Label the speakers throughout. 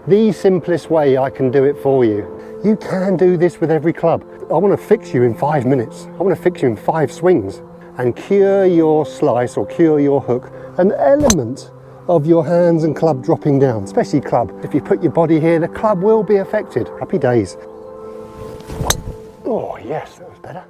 Speaker 1: the simplest way I can do it for you. You can do this with every club. I want to fix you in 5 minutes. I want to fix you in 5 swings and cure your slice or cure your hook. An element of your hands and club dropping down, especially club. If you put your body here, the club will be affected. Happy days. Oh yes, that was better.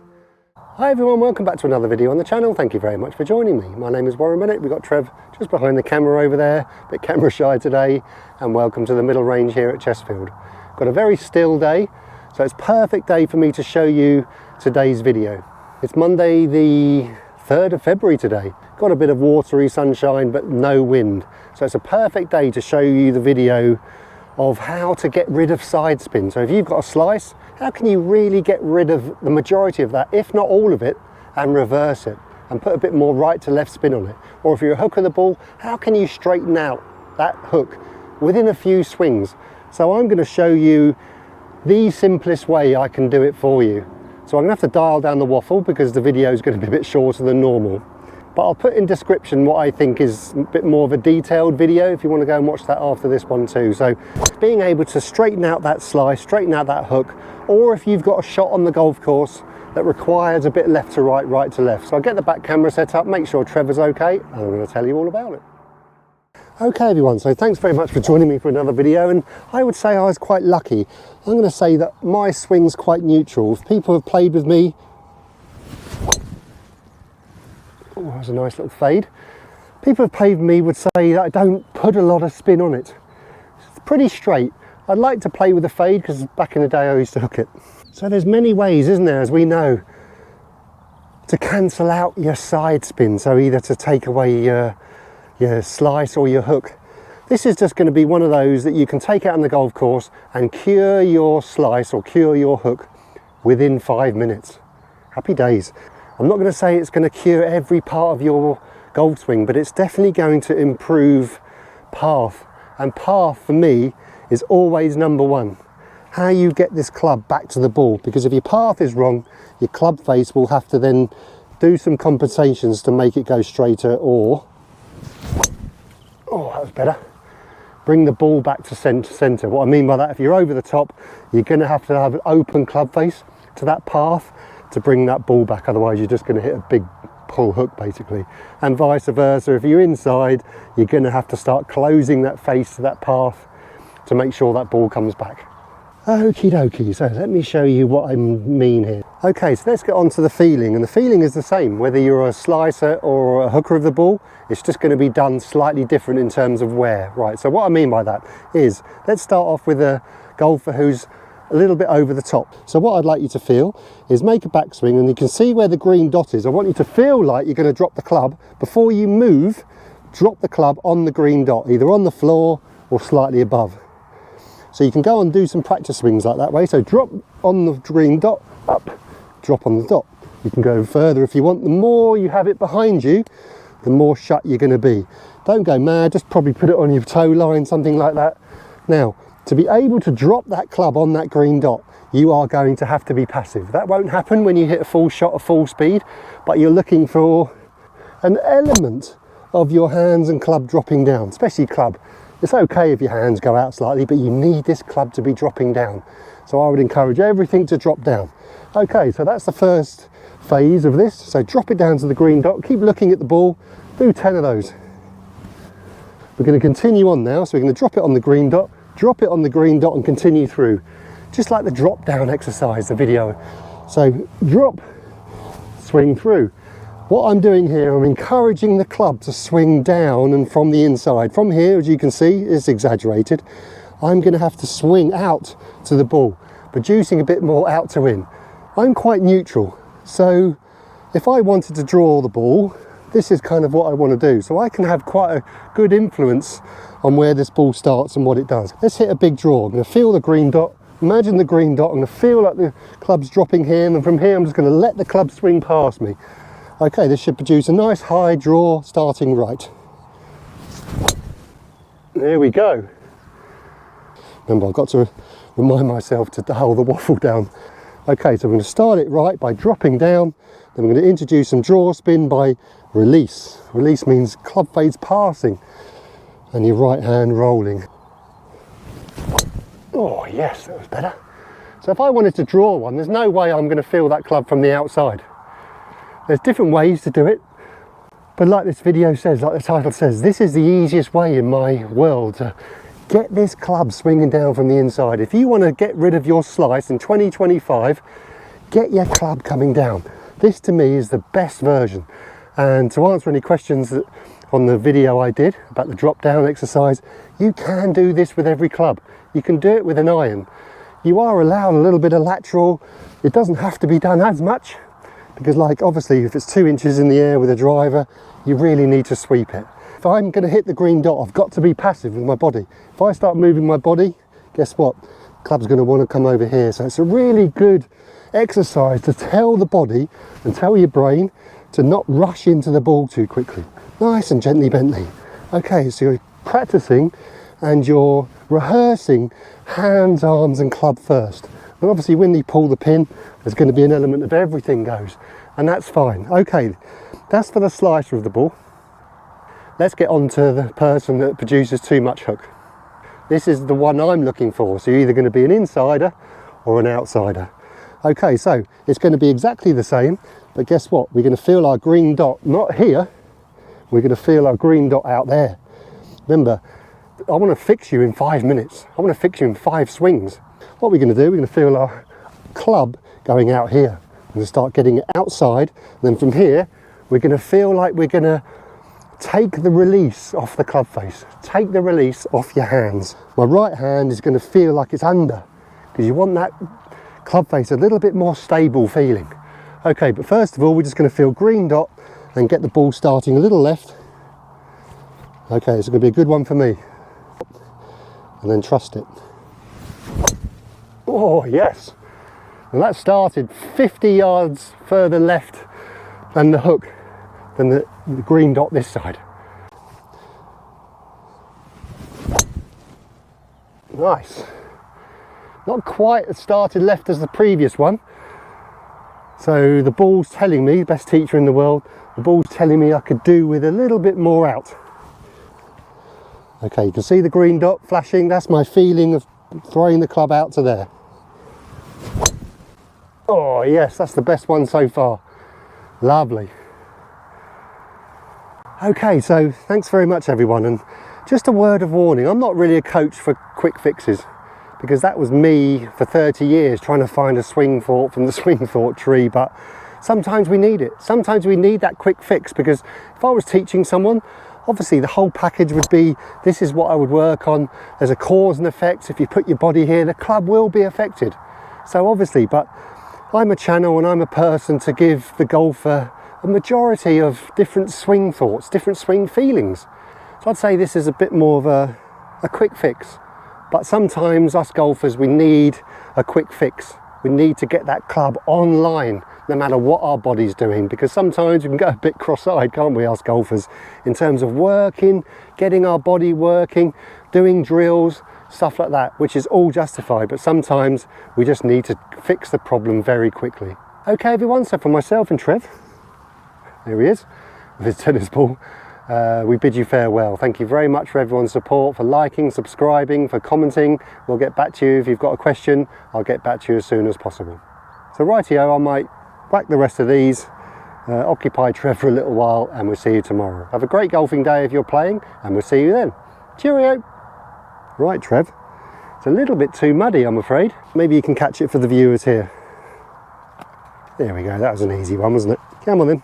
Speaker 1: Hi everyone, welcome back to another video on the channel. Thank you very much for joining me. My name is Warren Bennett. We've got Trev just behind the camera over there, a bit camera shy today, and welcome to the middle range here at Chestfield. Got a very still day, so it's a perfect day for me to show you today's video. It's Monday the 3rd of February today. Got a bit of watery sunshine but no wind, so it's a perfect day to show you the video of how to get rid of side spin. So if you've got a slice, how can you really get rid of the majority of that, if not all of it, and reverse it and put a bit more right to left spin on it? Or if you're a hooker of the ball, how can you straighten out that hook within a few swings? So I'm going to show you the simplest way I can do it for you. So I'm going to have to dial down the waffle because the video is going to be a bit shorter than normal. But I'll put in description what I think is a bit more of a detailed video if you want to go and watch that after this one too. So being able to straighten out that slice, straighten out that hook, or if you've got a shot on the golf course that requires a bit left to right, right to left. So I'll get the back camera set up, make sure Trevor's okay, and I'm going to tell you all about it. Okay everyone, so thanks very much for joining me for another video, and I would say I was quite lucky. I'm going to say that my swing's quite neutral. If people have played with me, oh, that was a nice little fade. People who've played with me would say that I don't put a lot of spin on it. It's pretty straight. I'd like to play with a fade because back in the day I used to hook it. So there's many ways, isn't there, as we know, to cancel out your side spin. So either to take away your slice or your hook. This is just going to be one of those that you can take out on the golf course and cure your slice or cure your hook within 5 minutes. Happy days. I'm not going to say it's going to cure every part of your golf swing, but it's definitely going to improve path. And path for me is always number one. How you get this club back to the ball, because if your path is wrong, your club face will have to then do some compensations to make it go straighter, or, oh that was better, bring the ball back to centre. What I mean by that, if you're over the top, you're going to have an open club face to that path to bring that ball back, otherwise you're just going to hit a big pull hook basically. And vice versa, if you're inside, you're going to have to start closing that face to that path to make sure that ball comes back. Okie dokie, so let me show you what I mean here. Okay, so let's get on to the feeling, and the feeling is the same whether you're a slicer or a hooker of the ball. It's just going to be done slightly different in terms of where. Right, so what I mean by that is, let's start off with a golfer who's a little bit over the top. So what I'd like you to feel is make a backswing, and you can see where the green dot is. I want you to feel like you're going to drop the club. Before you move, drop the club on the green dot, either on the floor or slightly above. So you can go and do some practice swings like that way. So drop on the green dot, up, drop on the dot. You can go further if you want. The more you have it behind you, the more shut you're going to be. Don't go mad, just probably put it on your toe line, something like that. Now, to be able to drop that club on that green dot, you are going to have to be passive. That won't happen when you hit a full shot at full speed, but you're looking for an element of your hands and club dropping down, especially club. It's okay if your hands go out slightly, but you need this club to be dropping down. So I would encourage everything to drop down. Okay, so that's the first phase of this. So drop it down to the green dot, keep looking at the ball, do 10 of those. We're going to continue on now, so we're going to drop it on the green dot, drop it on the green dot and continue through. Just like the drop down exercise, the video. So drop, swing through. What I'm doing here, I'm encouraging the club to swing down and from the inside. From here, as you can see, it's exaggerated. I'm going to have to swing out to the ball, producing a bit more out to in. I'm quite neutral, so if I wanted to draw the ball, this is kind of what I want to do. So I can have quite a good influence on where this ball starts and what it does. Let's hit a big draw. I'm going to feel the green dot. Imagine the green dot. I'm going to feel like the club's dropping here, and from here I'm just going to let the club swing past me. Okay, this should produce a nice high draw starting right. There we go. Remember, I've got to remind myself to dial the waffle down. Okay, so I'm going to start it right by dropping down. Then we're going to introduce some draw spin by release. Release means club fades passing and your right hand rolling. Oh yes, that was better. So if I wanted to draw one, there's no way I'm going to feel that club from the outside. There's different ways to do it, but like this video says, like the title says, this is the easiest way in my world to get this club swinging down from the inside. If you want to get rid of your slice in 2025, get your club coming down. This to me is the best version. And to answer any questions on the video I did about the drop down exercise, you can do this with every club. You can do it with an iron. You are allowed a little bit of lateral. It doesn't have to be done as much, because like obviously if it's 2 inches in the air with a driver, you really need to sweep it. If I'm going to hit the green dot, I've got to be passive with my body. If I start moving my body, guess what? Club's going to want to come over here. So it's a really good exercise to tell the body and tell your brain to not rush into the ball too quickly. Nice and gently bently. Okay, so you're practicing and you're rehearsing hands, arms and club first. And obviously when you pull the pin, there's going to be an element of everything goes, and that's fine. Okay, that's for the slicer of the ball. Let's get on to the person that produces too much hook. This is the one I'm looking for. So you're either going to be an insider or an outsider. Okay, so it's going to be exactly the same, but guess what? We're going to feel our green dot, not here, we're going to feel our green dot out there. Remember, I want to fix you in 5 minutes. I want to fix you in 5 swings. What we're going to do, we're going to feel our club going out here. We're going to start getting it outside, and then from here, we're going to feel like we're going to take the release off the club face. Take the release off your hands. My right hand is going to feel like it's under, because you want that club face a little bit more stable feeling. Okay, but first of all, we're just going to feel green dot and get the ball starting a little left. Okay, it's going to be a good one for me. And then trust it. Oh, yes. And that started 50 yards further left than the hook, than the green dot this side. Nice. Not quite as started left as the previous one. So the ball's telling me, best teacher in the world, the ball's telling me I could do with a little bit more out. Okay, you can see the green dot flashing. That's my feeling of throwing the club out to there. Oh yes, that's the best one so far. Lovely. Okay, so thanks very much everyone, and just a word of warning, I'm not really a coach for quick fixes, because that was me for 30 years trying to find a swing thought from the swing thought tree, but sometimes we need it. Sometimes we need that quick fix, because if I was teaching someone, obviously the whole package would be, this is what I would work on. There's a cause and effect. If you put your body here, the club will be affected. So obviously, but I'm a channel and I'm a person to give the golfer a majority of different swing thoughts, different swing feelings. So I'd say this is a bit more of a quick fix. But sometimes us golfers, we need a quick fix. We need to get that club online, no matter what our body's doing, because sometimes we can go a bit cross-eyed, can't we, us golfers, in terms of working, getting our body working, doing drills, stuff like that, which is all justified, but sometimes we just need to fix the problem very quickly. Okay everyone, so for myself and Trev, there he is, with his tennis ball, we bid you farewell. Thank you very much for everyone's support, for liking, subscribing, for commenting. We'll get back to you. If you've got a question, I'll get back to you as soon as possible. So rightio, I might whack the rest of these, occupy Trev for a little while, and we'll see you tomorrow. Have a great golfing day if you're playing, and we'll see you then. Cheerio. Right Trev, it's a little bit too muddy I'm afraid. Maybe you can catch it for the viewers here. There we go, that was an easy one, wasn't it? Come on then.